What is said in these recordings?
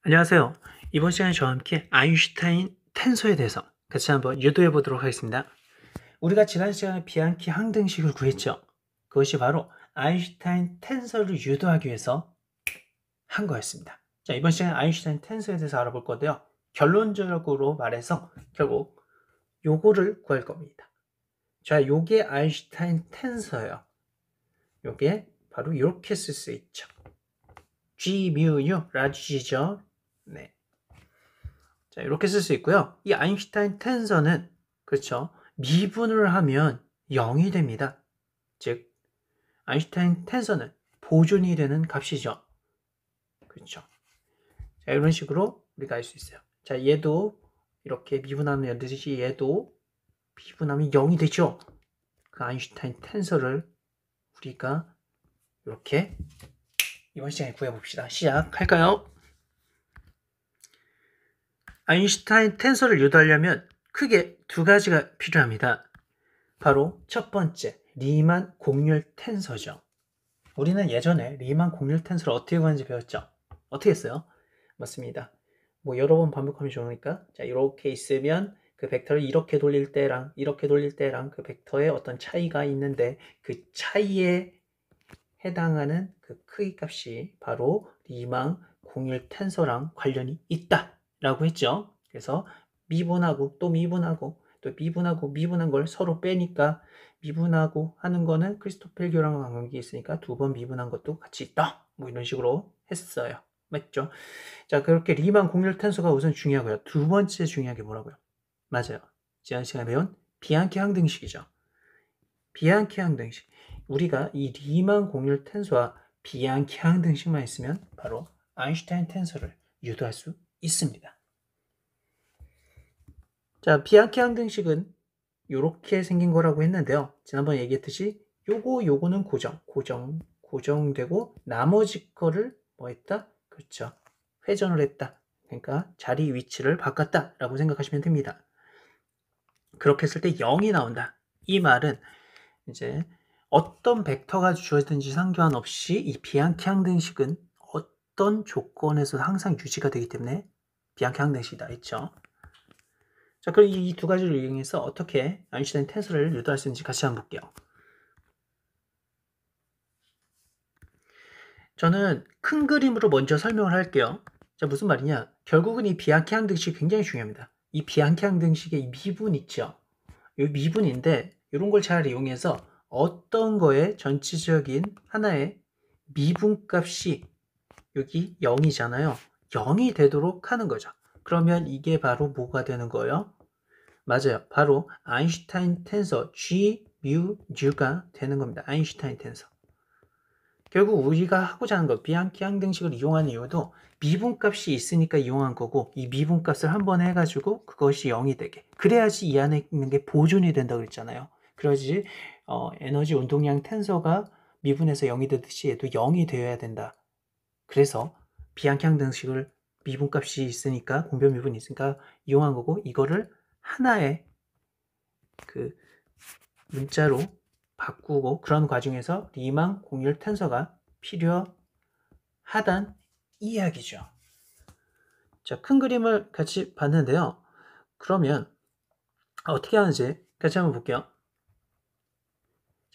안녕하세요. 이번 시간에 저와 함께 아인슈타인 텐서에 대해서 같이 한번 유도해 보도록 하겠습니다. 우리가 지난 시간에 비앙키 항등식을 구했죠. 그것이 바로 아인슈타인 텐서를 유도하기 위해서 한 거였습니다. 자, 이번 시간에 아인슈타인 텐서에 대해서 알아볼 건데요. 결론적으로 말해서 결국 요거를 구할 겁니다. 자, 요게 아인슈타인 텐서예요. 요게 바로 이렇게 쓸 수 있죠. G, mu, U, 라지 G죠. 네. 자, 이렇게 쓸 수 있고요. 이 아인슈타인 텐서는 그렇죠. 미분을 하면 0이 됩니다. 즉 아인슈타인 텐서는 보존이 되는 값이죠. 그렇죠. 자, 이런 식으로 우리가 알 수 있어요. 자, 얘도 이렇게 미분하면 연듯이 얘도 미분하면 0이 되죠. 그 아인슈타인 텐서를 우리가 이렇게 이번 시간에 구해봅시다. 시작할까요? 아인슈타인 텐서를 유도하려면 크게 두 가지가 필요합니다. 바로 첫 번째, 리만 공률 텐서죠. 우리는 예전에 리만 공률 텐서를 어떻게 구하는지 배웠죠? 어떻게 했어요? 맞습니다. 뭐 여러 번 반복하면 좋으니까 자, 이렇게 있으면 그 벡터를 이렇게 돌릴 때랑 이렇게 돌릴 때랑 그 벡터에 어떤 차이가 있는데 그 차이에 해당하는 그 크기 값이 바로 리만 공률 텐서랑 관련이 있다라고 했죠. 그래서 미분하고 또 미분하고 또 미분하고 미분한 걸 서로 빼니까 미분하고 하는 거는 크리스토펠 교랑과 관계가 있으니까 두 번 미분한 것도 같이 있다. 뭐 이런 식으로 했어요. 맞죠? 자, 그렇게 리만 공률 텐서가 우선 중요하고요. 두 번째 중요한 게 뭐라고요? 맞아요. 지난 시간에 배운 비앙키 항등식이죠. 비앙키 항등식. 우리가 이 리만 공률 텐서와 비앙키 항등식만 있으면 바로 아인슈타인 텐서를 유도할 수 있습니다. 자, 비앙키 항등식은 이렇게 생긴 거라고 했는데요. 지난번에 얘기했듯이 요거는 고정되고 나머지 거를 뭐 했다? 그렇죠. 회전을 했다. 그러니까 자리 위치를 바꿨다라고 생각하시면 됩니다. 그렇게 했을 때 0이 나온다. 이 말은 이제 어떤 벡터가 주어지든지 상관없이 이 비앙키 항등식은 어떤 조건에서 항상 유지가 되기 때문에 비앙키 항등식이다 했죠. 자, 그럼 이 두 가지를 이용해서 어떻게 아인슈타인 텐서를 유도할 수 있는지 같이 한번 볼게요. 저는 큰 그림으로 먼저 설명을 할게요. 자, 무슨 말이냐? 결국은 이 비앙키 항등식이 굉장히 중요합니다. 이 비앙키 항등식의 이 미분 있죠? 이 미분인데 이런 걸 잘 이용해서 어떤 거에 전체적인 하나의 미분값이 여기 0이잖아요. 0이 되도록 하는 거죠. 그러면 이게 바로 뭐가 되는 거예요? 맞아요. 바로 아인슈타인 텐서 G, mu, U가 되는 겁니다. 아인슈타인 텐서. 결국 우리가 하고자 하는 것, 비앙키 항등식을 이용하는 이유도 미분값이 있으니까 이용한 거고 이 미분값을 한번 해가지고 그것이 0이 되게 그래야지 이 안에 있는 게 보존이 된다고 그랬잖아요. 그래야지 에너지 운동량 텐서가 미분해서 0이 되듯이 얘도 0이 되어야 된다. 그래서 비앙키 항등식을 미분값이 있으니까 공변 미분이 있으니까 이용한 거고 이거를 하나의 그 문자로 바꾸고 그런 과정에서 리만 공률 텐서가 필요하단 이야기죠. 자, 큰 그림을 같이 봤는데요. 그러면 어떻게 하는지 같이 한번 볼게요.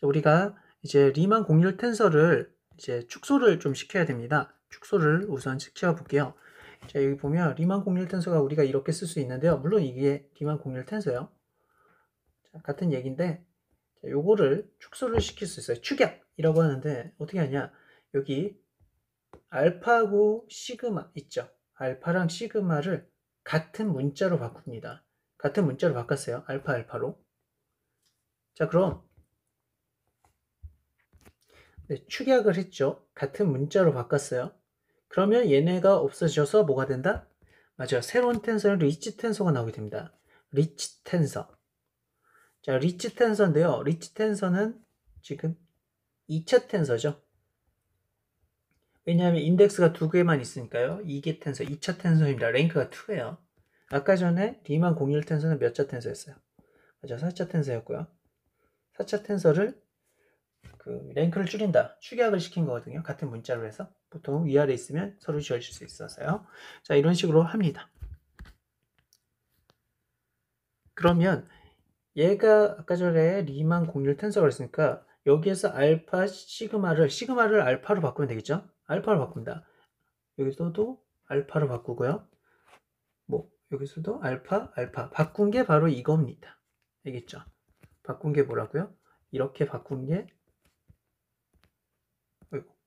자, 우리가 이제 리만 공률 텐서를 이제 축소를 좀 시켜야 됩니다. 축소를 우선 시켜 볼게요. 자, 여기 보면 리만 공률 텐서가 우리가 이렇게 쓸 수 있는데요. 물론 이게 리만 공률 텐서예요. 자, 같은 얘기인데 요거를 축소를 시킬 수 있어요. 축약이라고 하는데 어떻게 하냐? 여기 알파고 시그마 있죠? 알파랑 시그마를 같은 문자로 바꿉니다. 같은 문자로 바꿨어요. 알파로. 자, 그럼 네, 축약을 했죠. 같은 문자로 바꿨어요. 그러면 얘네가 없어져서 뭐가 된다? 맞아요. 새로운 텐서는 리치 텐서가 나오게 됩니다. 리치 텐서. 자, 리치 텐서인데요. 리치 텐서는 지금 2차 텐서죠. 왜냐하면 인덱스가 두 개만 있으니까요. 이게 텐서, 2차 텐서입니다. 랭크가 2예요. 아까 전에 리만 공률 텐서는 몇 차 텐서였어요? 맞아, 4차 텐서였고요. 4차 텐서를 그 랭크를 줄인다, 축약을 시킨 거거든요. 같은 문자로 해서 보통 위아래 있으면 서로 지워질 수 있어서요. 자, 이런 식으로 합니다. 그러면 얘가 아까 전에 리만 공률 텐서가 있으니까 여기에서 알파 시그마를 알파로 바꾸면 되겠죠? 알파로 바꾼다. 여기서도 알파로 바꾸고요. 뭐 여기서도 알파 바꾼 게 바로 이겁니다. 알겠죠? 바꾼 게 뭐라고요? 이렇게 바꾼 게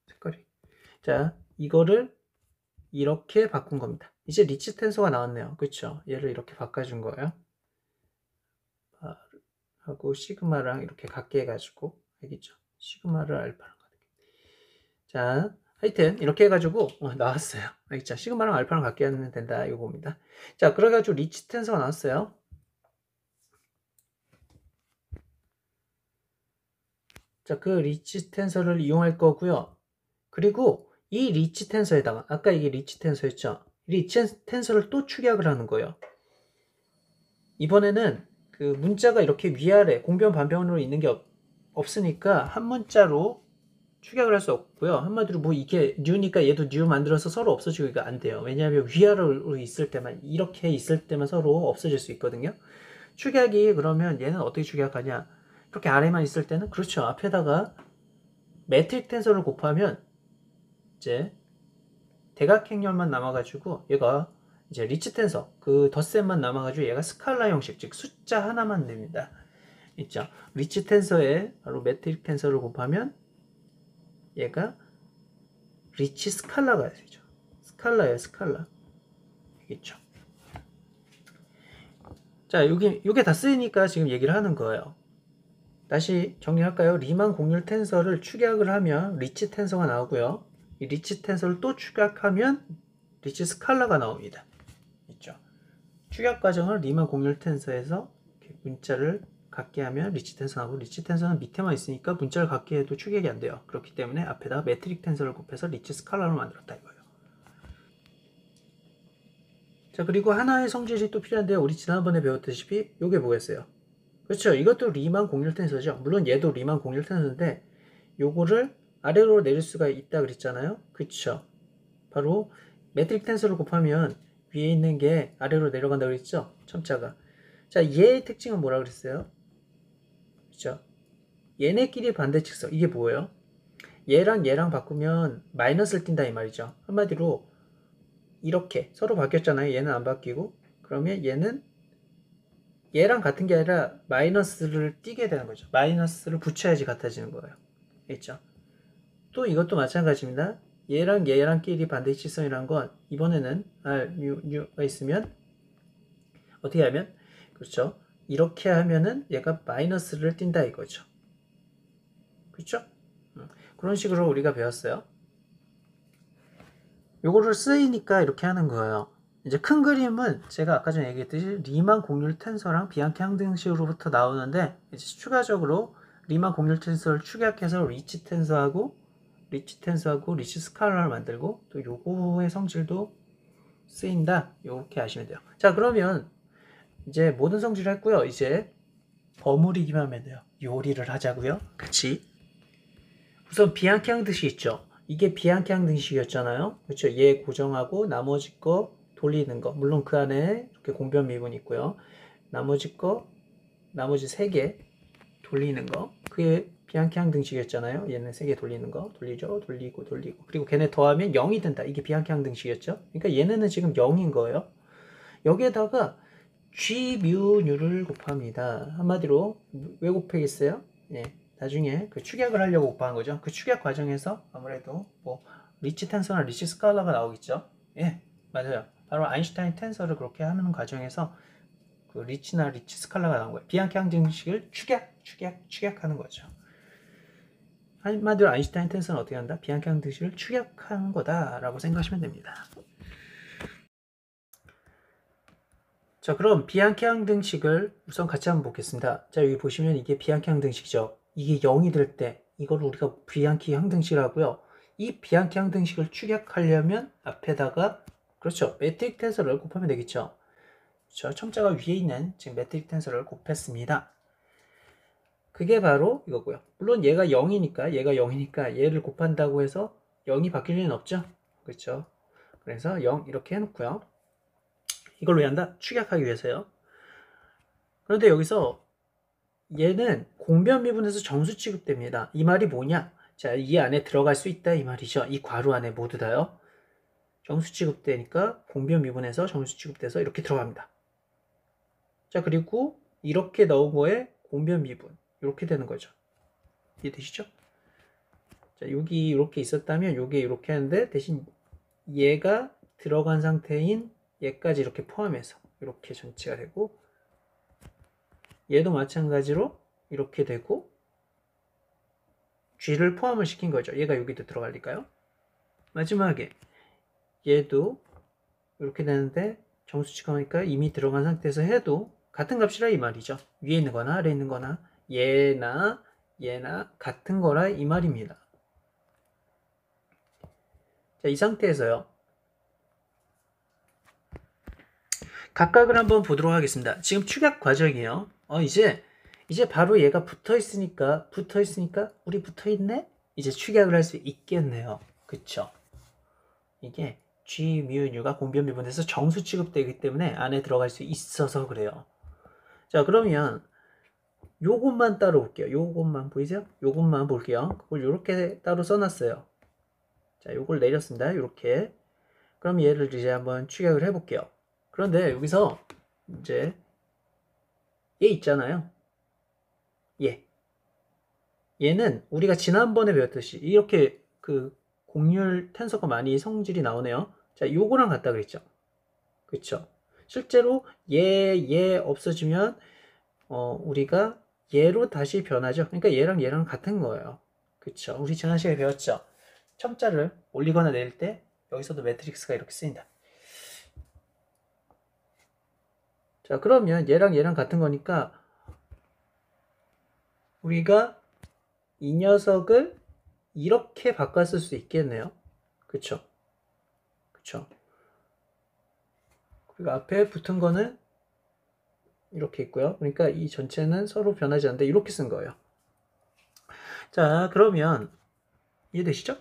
색깔이 자, 이거를 이렇게 바꾼 겁니다. 이제 리치 텐서가 나왔네요. 그렇죠? 얘를 이렇게 바꿔준 거예요. 하고 시그마랑 이렇게 같게 해가지고 알겠죠? 시그마를 알파랑 같게. 자, 하여튼 이렇게 해가지고 나왔어요. 알겠죠? 시그마랑 알파랑 같게 하면 된다 이거입니다. 자, 그래가지고 리치 텐서가 나왔어요. 자, 그 리치 텐서를 이용할 거고요. 그리고 이 리치 텐서에다가 아까 이게 리치 텐서였죠? 리치 텐서를 또 축약을 하는 거예요. 이번에는 그 문자가 이렇게 위아래 공변 반변으로 있는 게 없으니까 한 문자로 축약을 할 수 없고요. 한마디로 뭐 이게 뉴니까 얘도 뉴 만들어서 서로 없어지기가 안 돼요. 왜냐하면 위아래로 있을 때만 이렇게 있을 때만 서로 없어질 수 있거든요. 축약이 그러면 얘는 어떻게 축약하냐? 이렇게 아래만 있을 때는 그렇죠. 앞에다가 매트릭 텐서를 곱하면 이제 대각행렬만 남아가지고 얘가 이제 리치 텐서 그 덧셈만 남아가지고 얘가 스칼라 형식 즉 숫자 하나만 됩니다. 있죠. 리치 텐서에 바로 매트릭 텐서를 곱하면 얘가 리치 스칼라가 되죠. 스칼라예요, 스칼라. 알겠죠? 자, 요게 다 쓰이니까 지금 얘기를 하는 거예요. 다시 정리할까요? 리만 공률 텐서를 축약을 하면 리치 텐서가 나오고요. 이 리치 텐서를 또 축약하면 리치 스칼라가 나옵니다. 있죠? 축약 과정을 리만 공률 텐서에서 이렇게 문자를 갖게 하면 리치 텐서 나오고 리치 텐서는 밑에만 있으니까 문자를 갖게 해도 축약이 안 돼요. 그렇기 때문에 앞에다가 매트릭 텐서를 곱해서 리치 스칼라로 만들었다 이거예요. 자, 그리고 하나의 성질이 또 필요한데요. 우리 지난번에 배웠다시피 이게 뭐였어요? 그렇죠. 이것도 리만 공률 텐서죠. 물론 얘도 리만 공률 텐서인데 요거를 아래로 내릴 수가 있다 그랬잖아요. 그렇죠. 바로 매트릭 텐서를 곱하면 위에 있는 게 아래로 내려간다 그랬죠. 첨자가. 자, 얘의 특징은 뭐라 그랬어요? 그렇죠. 얘네끼리 반대측성. 이게 뭐예요? 얘랑 얘랑 바꾸면 마이너스를 띈다 이 말이죠. 한마디로 이렇게 서로 바뀌었잖아요. 얘는 안 바뀌고 그러면 얘는 얘랑 같은 게 아니라 마이너스를 띄게 되는 거죠. 마이너스를 붙여야지 같아지는 거예요. 있죠? 또 이것도 마찬가지입니다. 얘랑 얘랑끼리 반대치성이란 건 이번에는 R, U가 있으면 어떻게 하면 그렇죠? 이렇게 하면은 얘가 마이너스를 띈다 이거죠. 그렇죠? 그런 식으로 우리가 배웠어요. 요거를 쓰이니까 이렇게 하는 거예요. 이제 큰 그림은 제가 아까 전에 얘기했듯이 리만 공률 텐서랑 비앙키 항등식으로부터 나오는데 이제 추가적으로 리만 공률 텐서를 축약해서 리치 텐서하고 리치 스칼라를 만들고 또 요거의 성질도 쓰인다. 요렇게 아시면 돼요. 자, 그러면 이제 모든 성질을 했고요. 이제 버무리기만 하면 돼요. 요리를 하자고요. 같이. 우선 비앙키 항등식 있죠. 이게 비앙키 항등식이었잖아요. 그렇죠. 얘 고정하고 나머지 거 돌리는 거. 물론 그 안에 이렇게 공변 미분이 있고요. 나머지 거, 나머지 3개 돌리는 거. 그게 비앙키 항등식이었잖아요. 얘는 3개 돌리는 거. 돌리죠. 돌리고. 그리고 걔네 더하면 0이 된다. 이게 비앙키 항등식이었죠. 그러니까 얘네는 지금 0인 거예요. 여기에다가 G, 뮤, 뉴를 곱합니다. 한마디로 왜 곱하겠어요? 예. 나중에 그 축약을 하려고 곱하는 거죠. 그 축약 과정에서 아무래도 뭐 리치 텐서나 리치 스칼라가 나오겠죠. 예, 맞아요. 바로 아인슈타인 텐서를 그렇게 하는 과정에서 그 리치나 리치 스칼라가 나온 거예요. 비앙키 항등식을 축약하는 거죠. 한마디로 아인슈타인 텐서는 어떻게 한다? 비앙키 항등식을 축약하는 거다라고 생각하시면 됩니다. 자, 그럼 비앙키 항등식을 우선 같이 한번 보겠습니다. 자, 여기 보시면 이게 비앙키 항등식이죠. 이게 0이 될 때 이걸 우리가 비앙키 항등식이라고요. 이 비앙키 항등식을 축약하려면 앞에다가 그렇죠. 매트릭 텐서를 곱하면 되겠죠. 그렇죠. 첨자가 위에 있는 지금 매트릭 텐서를 곱했습니다. 그게 바로 이거고요. 물론 얘가 0이니까 얘를 곱한다고 해서 0이 바뀔 리는 없죠. 그렇죠? 그래서 0 이렇게 해놓고요. 이걸 왜 한다? 축약하기 위해서요. 그런데 여기서 얘는 공변 미분에서 정수 취급됩니다. 이 말이 뭐냐? 자, 이 안에 들어갈 수 있다 이 말이죠. 이 괄호 안에 모두 다요. 정수 취급되니까 공변 미분에서 정수 취급돼서 이렇게 들어갑니다. 자, 그리고 이렇게 넣은 거에 공변 미분 이렇게 되는 거죠. 이해되시죠? 자, 여기 이렇게 있었다면 요게 이렇게 하는데 대신 얘가 들어간 상태인 얘까지 이렇게 포함해서 이렇게 전체가 되고 얘도 마찬가지로 이렇게 되고 G를 포함을 시킨 거죠. 얘가 여기도 들어갈리까요? 마지막에 얘도 이렇게 되는데 정수 취급하니까 이미 들어간 상태에서 해도 같은 값이라 이 말이죠. 위에 있는 거나 아래에 있는 거나 얘나 같은 거라 이 말입니다. 자, 이 상태에서요. 각각을 한번 보도록 하겠습니다. 지금 축약 과정이에요. 이제 바로 얘가 붙어 있으니까 우리 붙어 있네? 이제 축약을 할 수 있겠네요. 그쵸? 이게 G, μ, U가 공변 미분에서 정수 취급되기 때문에 안에 들어갈 수 있어서 그래요. 자, 그러면 요것만 따로 볼게요. 요것만 보이세요? 요것만 볼게요. 그걸 요렇게 따로 써놨어요. 자, 요걸 내렸습니다. 요렇게. 그럼 얘를 이제 한번 축약을 해볼게요. 그런데 여기서 이제 얘 있잖아요. 얘는 우리가 지난번에 배웠듯이 이렇게 그 공률 텐서가 많이 성질이 나오네요. 자, 요거랑 같다 그랬죠. 그쵸? 실제로 얘 없어지면 우리가 얘로 다시 변하죠. 그러니까 얘랑 같은 거예요. 그쵸? 우리 지난 시간에 배웠죠. 첨자를 올리거나 내릴 때 여기서도 매트릭스가 이렇게 쓰인다. 자, 그러면 얘랑 같은 거니까 우리가 이 녀석을 이렇게 바꿨을 수 있겠네요. 그쵸? 그리고 앞에 붙은 거는 이렇게 있고요. 그러니까 이 전체는 서로 변하지 않는데 이렇게 쓴 거예요. 자, 그러면 이해되시죠?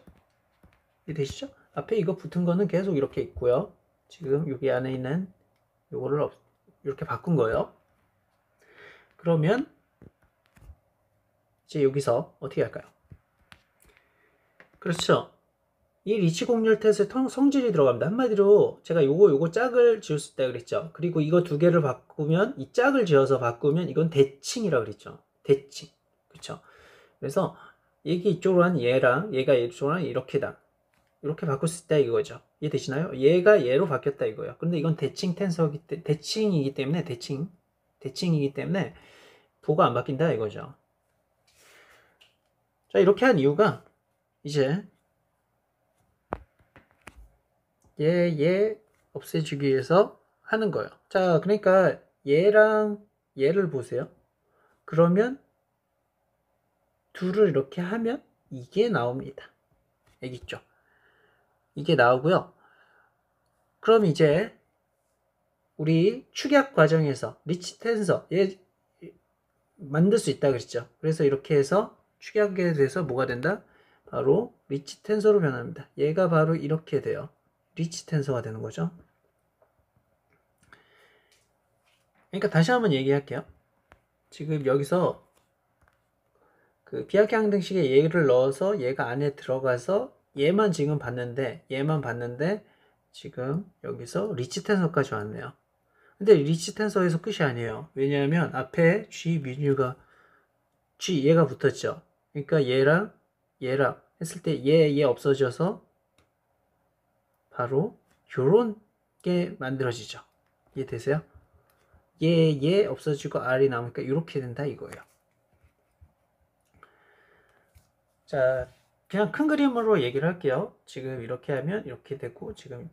앞에 이거 붙은 거는 계속 이렇게 있고요. 지금 여기 안에 있는 요거를 이렇게 바꾼 거예요. 그러면 이제 여기서 어떻게 할까요? 그렇죠. 이 리치 공률 탓에 성질이 들어갑니다. 한마디로 제가 요거 짝을 지을 수 있다 그랬죠. 그리고 이거 두 개를 바꾸면 이 짝을 지어서 바꾸면 이건 대칭이라고 그랬죠. 대칭. 그렇죠. 그래서 이게 이쪽으로 한 얘랑 얘가 이쪽으로 한 이렇게다. 이렇게 바꿀 수 있다 이거죠. 이해되시나요? 얘가 얘로 바뀌었다 이거예요. 근데 이건 대칭 텐서기 때문에 대칭이기 때문에 부호가 안 바뀐다 이거죠. 자, 이렇게 한 이유가 이제 얘 없애주기 위해서 하는 거예요. 자, 그러니까 얘랑 얘를 보세요. 그러면 둘을 이렇게 하면 이게 나옵니다. 알겠죠? 이게 나오고요. 그럼 이제 우리 축약 과정에서 리치 텐서 얘 만들 수 있다 그랬죠. 그래서 이렇게 해서 축약에 대해서 뭐가 된다? 바로 리치 텐서로 변합니다. 얘가 바로 이렇게 돼요. 리치 텐서가 되는 거죠. 그러니까 다시 한번 얘기할게요. 지금 여기서 그 비약향등식에 얘를 넣어서 얘가 안에 들어가서 얘만 지금 봤는데 지금 여기서 리치 텐서까지 왔네요. 근데 리치 텐서에서 끝이 아니에요. 왜냐하면 앞에 G 미뉴가 얘가 붙었죠. 그러니까 얘랑 했을 때 얘 없어져서 바로 요런 게 만들어지죠. 이해되세요? 얘 없어지고 R이 남으니까 이렇게 된다 이거예요. 자, 그냥 큰 그림으로 얘기를 할게요. 지금 이렇게 하면 이렇게 되고 지금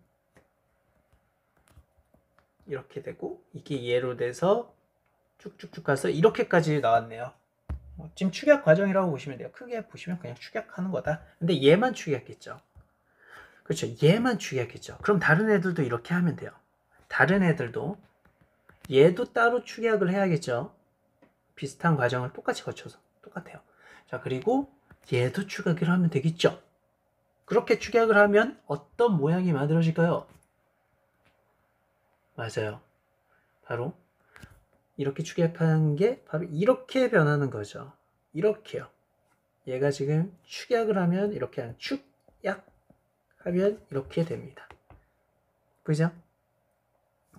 이렇게 되고 이게 얘로 돼서 쭉쭉쭉 가서 이렇게까지 나왔네요. 지금 축약 과정이라고 보시면 돼요. 크게 보시면 그냥 축약하는 거다. 근데 얘만 축약했죠. 그렇죠. 얘만 축약했죠. 그럼 다른 애들도 이렇게 하면 돼요. 다른 애들도 얘도 따로 축약을 해야겠죠. 비슷한 과정을 똑같이 거쳐서 똑같아요. 자, 그리고 얘도 축약을 하면 되겠죠. 그렇게 축약을 하면 어떤 모양이 만들어질까요? 맞아요. 바로 이렇게 축약한 게 바로 이렇게 변하는 거죠. 이렇게요. 얘가 지금 축약을 하면 이렇게 하는 축약 하면 이렇게 됩니다. 보이죠?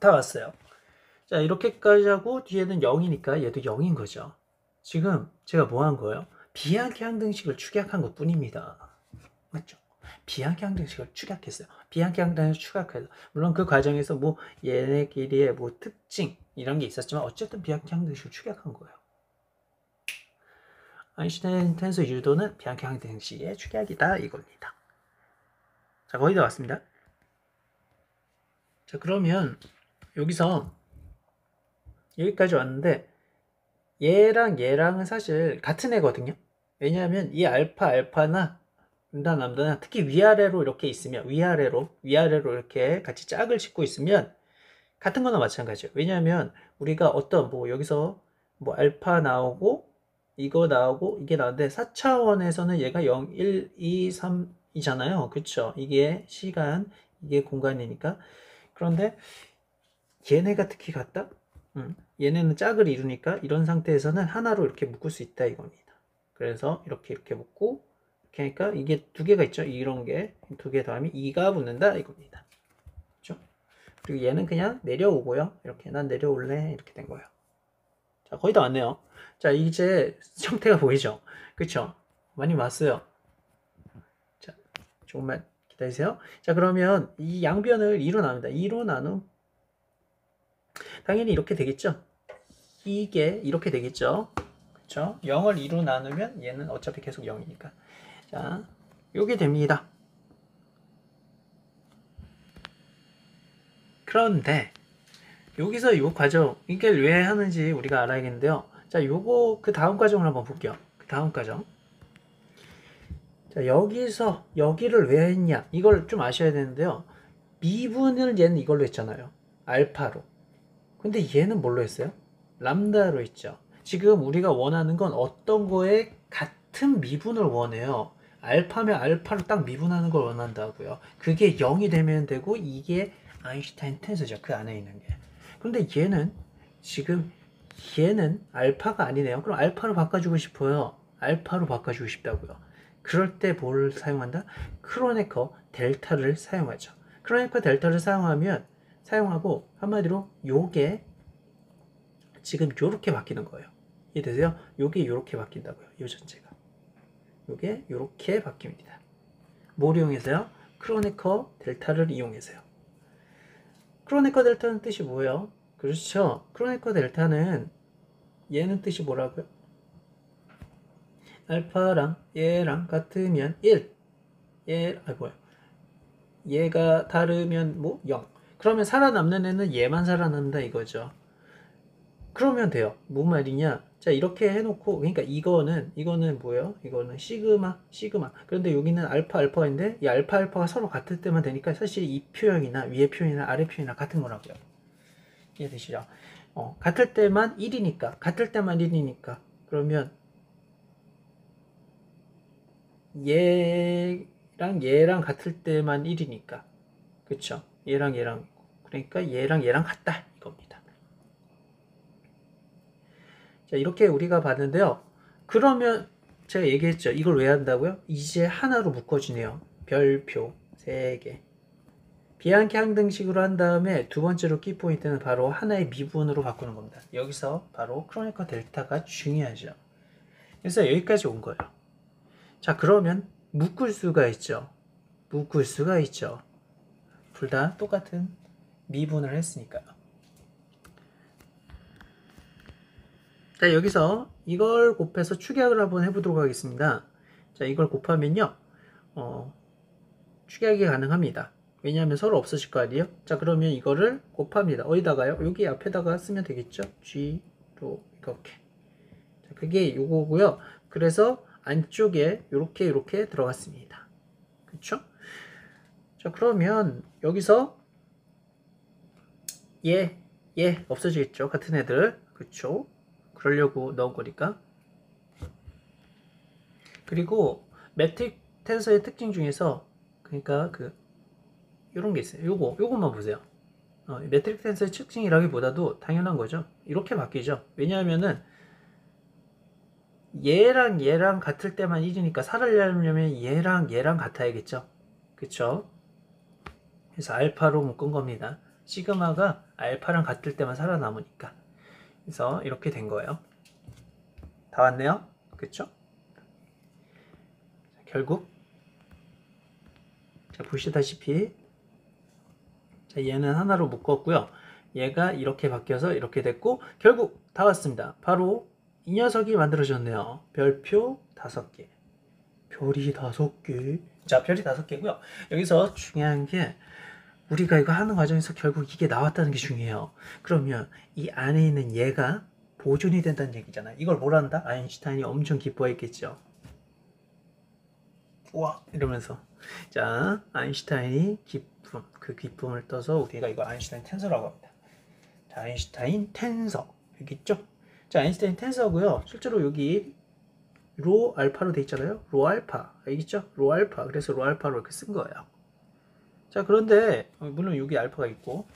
다 왔어요. 자, 이렇게까지 하고 뒤에는 0이니까 얘도 0인 거죠. 지금 제가 뭐 한 거예요? 비앙키 항등식을 축약한 것 뿐입니다. 맞죠? 비앙키 항등식을 축약했어요. 비앙키 항등식을 축약해서 물론 그 과정에서 뭐 얘네끼리의 뭐 특징 이런 게 있었지만 어쨌든 비앙키 항등식을 축약한 거예요. 아인슈타인 텐서 유도는 비앙키 항등식의 축약이다 이겁니다. 자, 거의 다 왔습니다. 자, 그러면 여기서 여기까지 왔는데 얘랑 얘랑은 사실 같은 애거든요. 왜냐하면 이 알파나 남다나 특히 위아래로 이렇게 있으면 위아래로 이렇게 같이 짝을 짓고 있으면 같은 거나 마찬가지예요. 왜냐하면 우리가 어떤 뭐 여기서 뭐 알파 나오고 이거 나오고 이게 나오는데 4차원에서는 얘가 0, 1, 2, 3이잖아요. 그쵸? 이게 시간, 이게 공간이니까. 그런데 얘네가 특히 같다? 얘네는 짝을 이루니까 이런 상태에서는 하나로 이렇게 묶을 수 있다 이겁니다. 그래서 이렇게 묶고 이렇게 하니까 이게 두 개가 있죠. 이런 게 두 개 더하면 2가 붙는다 이겁니다. 그렇죠? 그리고 얘는 그냥 내려오고요. 이렇게 난 내려올래 이렇게 된 거예요. 자, 거의 다 왔네요. 자, 이제 형태가 보이죠? 그쵸? 많이 왔어요. 자, 조금만 기다리세요. 자, 그러면 이 양변을 2로 나눕니다. 2로 나누 당연히 이렇게 되겠죠. 이게 이렇게 되겠죠. 그쵸? 0을 2로 나누면 얘는 어차피 계속 0이니까. 자, 요게 됩니다. 그런데 여기서 이 과정 이걸 왜 하는지 우리가 알아야겠는데요. 자, 요거 그 다음 과정을 한번 볼게요. 그 다음 과정. 자, 여기서 여기를 왜 했냐? 이걸 좀 아셔야 되는데요. 미분을 얘는 이걸로 했잖아요. 알파로. 근데 얘는 뭘로 했어요? 람다로 했죠. 지금 우리가 원하는 건 어떤 거에 같은 미분을 원해요. 알파면 알파로 딱 미분하는 걸 원한다고요. 그게 0이 되면 되고 이게 아인슈타인 텐서죠. 그 안에 있는 게. 그런데 얘는 지금 얘는 알파가 아니네요. 그럼 알파로 바꿔주고 싶어요. 알파로 바꿔주고 싶다고요. 그럴 때 뭘 사용한다? 크로네커 델타를 사용하죠. 크로네커 델타를 사용하고 한마디로 요게 지금 요렇게 바뀌는 거예요. 이해되세요? 요게 요렇게 바뀐다고요. 요 전체가. 요게 요렇게 바뀝니다. 뭘 이용해서요? 크로네커 델타를 이용해서요. 크로네커 델타는 뜻이 뭐예요? 그렇죠. 크로네커 델타는 얘는 뜻이 뭐라고요? 알파랑 얘랑 같으면 1. 얘가 다르면 뭐 0. 그러면 살아남는 애는 얘만 살아남는다 이거죠. 그러면 돼요. 뭔 말이냐? 자, 이렇게 해놓고, 그러니까 이거는 뭐예요? 이거는 시그마. 그런데 여기는 알파가 있는데, 이 알파가 서로 같을 때만 되니까 사실 이 표현이나 위의 표현이나 아래 표현이나 같은 거라고요. 이해되시죠? 같을 때만 1이니까. 그러면 얘랑 같을 때만 1이니까. 그쵸? 얘랑. 그러니까 얘랑 같다. 이겁니다. 자, 이렇게 우리가 봤는데요. 그러면 제가 얘기했죠. 이걸 왜 한다고요? 이제 하나로 묶어주네요. 별표 3개. 비앙키 항등식으로 한 다음에 두 번째로 키포인트는 바로 하나의 미분으로 바꾸는 겁니다. 여기서 바로 크로네커 델타가 중요하죠. 그래서 여기까지 온 거예요. 자, 그러면 묶을 수가 있죠. 둘 다 똑같은 미분을 했으니까요. 자, 여기서 이걸 곱해서 축약을 한번 해보도록 하겠습니다. 자, 이걸 곱하면요. 축약이 가능합니다. 왜냐하면 서로 없어질 거 아니에요? 자, 그러면 이거를 곱합니다. 어디다가요? 여기 앞에다가 쓰면 되겠죠? G로 이렇게. 자, 그게 요거고요. 그래서 안쪽에 요렇게 들어갔습니다. 그쵸? 자, 그러면 여기서 얘 없어지겠죠? 같은 애들. 그쵸? 그러려고 넣은 거니까. 그리고 매트릭 텐서의 특징 중에서 그러니까 이런 게 있어요. 요것만 보세요. 매트릭 텐서의 특징이라기보다도 당연한 거죠. 이렇게 바뀌죠. 왜냐하면은 얘랑 얘랑 같을 때만 1이니까 살아려면 얘랑 같아야겠죠. 그쵸? 그래서 알파로 묶은 겁니다. 시그마가 알파랑 같을 때만 살아남으니까. 그래서 이렇게 된 거예요. 다 왔네요? 그쵸? 결국 자, 보시다시피 자, 얘는 하나로 묶었고요. 얘가 이렇게 바뀌어서 이렇게 됐고 결국 다 왔습니다. 바로 이 녀석이 만들어졌네요. 별표 5개. 별이 5개. 자, 별이 5개고요. 여기서 중요한 게 우리가 이거 하는 과정에서 결국 이게 나왔다는 게 중요해요. 그러면 이 안에 있는 얘가 보존이 된다는 얘기잖아. 이걸 뭘 한다? 아인슈타인이 엄청 기뻐했겠죠. 우와 이러면서 자 아인슈타인이 기쁨 그 기쁨을 떠서 우리가 이거 아인슈타인 텐서라고 합니다. 자 아인슈타인 텐서 여기 있죠? 자 아인슈타인 텐서고요. 실제로 여기 로 알파로 돼 있잖아요. 로 알파 여기 있죠? 로 알파 그래서 로 알파로 이렇게 쓴 거예요. 자 그런데 물론 여기 알파가 있고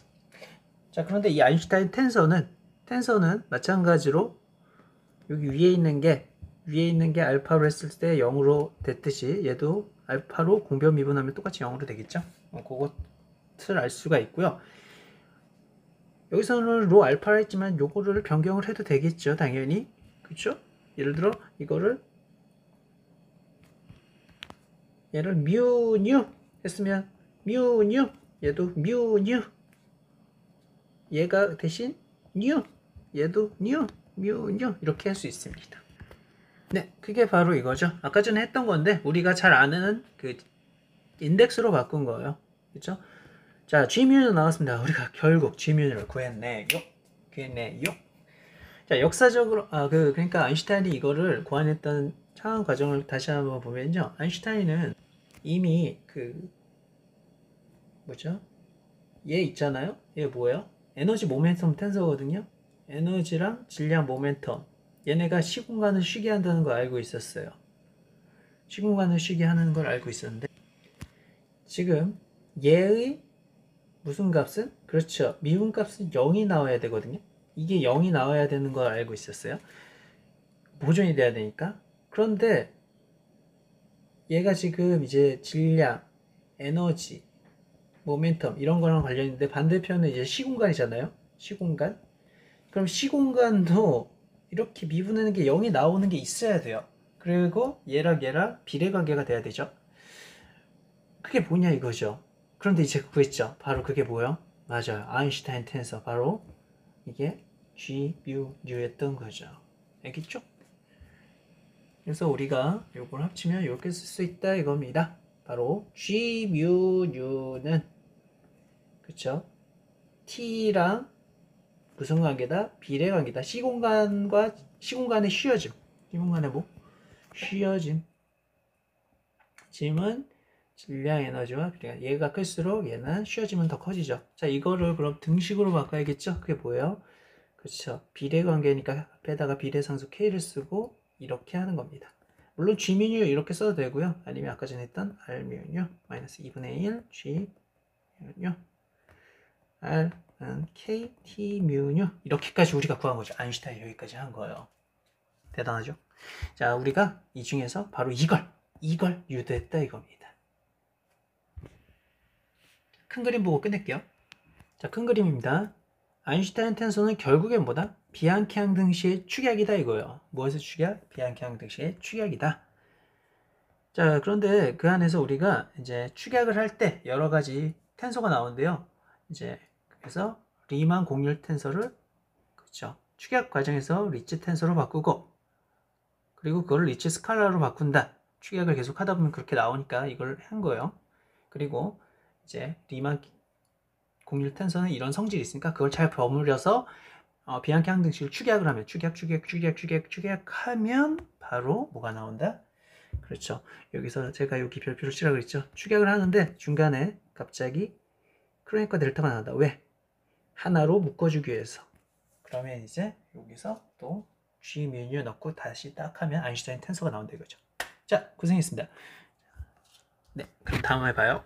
자 그런데 이 아인슈타인 텐서는 마찬가지로 여기 위에 있는 게 알파로 했을 때 0으로 됐듯이 얘도 알파로 공변 미분하면 똑같이 0으로 되겠죠? 그것을 알 수가 있고요. 여기서는 로 알파라 했지만 요거를 변경을 해도 되겠죠, 당연히. 그쵸? 예를 들어 얘를 뮤뉴 했으면 뮤뉴 얘도 뮤뉴 얘가 대신 뉴 얘도 뉴 뮤뉴 이렇게 할 수 있습니다. 네, 그게 바로 이거죠. 아까 전에 했던 건데 우리가 잘 아는 그 인덱스로 바꾼 거예요. 그렇죠? 자, G뮤는 나왔습니다. 우리가 결국 G뮤를 구했네요. 자, 역사적으로 그러니까 아인슈타인이 이거를 고안했던 상황 과정을 다시 한번 보면요. 아인슈타인은 이미 뭐죠? 얘 있잖아요. 얘 뭐예요? 에너지 모멘텀 텐서거든요. 에너지랑 질량 모멘텀. 얘네가 시공간을 쉬게 한다는 걸 알고 있었어요. 시공간을 쉬게 하는 걸 알고 있었는데 지금 얘의 무슨 값은? 그렇죠. 미분 값은 0이 나와야 되거든요. 이게 0이 나와야 되는 걸 알고 있었어요. 보존이 돼야 되니까. 그런데 얘가 지금 이제 질량, 에너지, 모멘텀 이런 거랑 관련인데 반대편은 이제 시공간이잖아요. 시공간. 그럼 시공간도 이렇게 미분하는 게 0이 나오는 게 있어야 돼요. 그리고 얘랑 비례관계가 돼야 되죠. 그게 뭐냐 이거죠. 그런데 이제 구했죠. 바로 그게 뭐예요? 맞아요. 아인슈타인 텐서 바로 이게 G, 뮤, 뉴였던 거죠. 알겠죠? 그래서 우리가 이걸 합치면 이렇게 쓸 수 있다 이겁니다. 바로 G, 뮤, 뉴는 그쵸? T랑 무슨 관계다? 비례 관계다. 시공간과 시공간의 쉬어짐. 시공간의 뭐? 쉬어짐. 짐은 질량 에너지와 비례. 얘가 클수록 얘는 쉬어짐은 더 커지죠. 자, 이거를 그럼 등식으로 바꿔야겠죠? 그게 뭐예요? 그렇죠. 비례 관계니까 앞에다가 비례상수 K를 쓰고 이렇게 하는 겁니다. 물론 G뮤 이렇게 써도 되고요. 아니면 아까 전에 했던 R뮤 마이너스 2분의 1 G뮤 R은 K T뮤 이렇게까지 우리가 구한 거죠. 아인슈타인 여기까지 한 거예요. 대단하죠? 자, 우리가 이 중에서 바로 이걸 유도했다 이겁니다. 큰 그림 보고 끝낼게요. 자, 큰 그림입니다. 아인슈타인 텐서는 결국엔 뭐다? 비앙키앙 등식의 축약이다 이거예요. 무엇의 축약? 비앙키앙 등식의 축약이다. 자, 그런데 그 안에서 우리가 이제 축약을 할 때 여러 가지 텐서가 나오는데요. 이제 그래서 리만 공률 텐서를 그렇죠. 축약 과정에서 리츠 텐서로 바꾸고 그리고 그걸 리츠 스칼라로 바꾼다. 축약을 계속 하다 보면 그렇게 나오니까 이걸 한 거예요. 그리고 이제 리만 공률 텐서는 이런 성질이 있으니까 그걸 잘 버무려서 비앙키앙 등식을 축약을 하면 축약하면 바로 뭐가 나온다? 그렇죠. 여기서 제가 여기 별표를 치라고 그랬죠. 축약을 하는데 중간에 갑자기 크로니까 델타가 나온다. 왜? 하나로 묶어주기 위해서. 그러면 이제 여기서 또 G 메뉴 넣고 다시 딱 하면 아인슈타인 텐서가 나온다 이거죠. 자, 고생했습니다. 네, 그럼 다음에 봐요.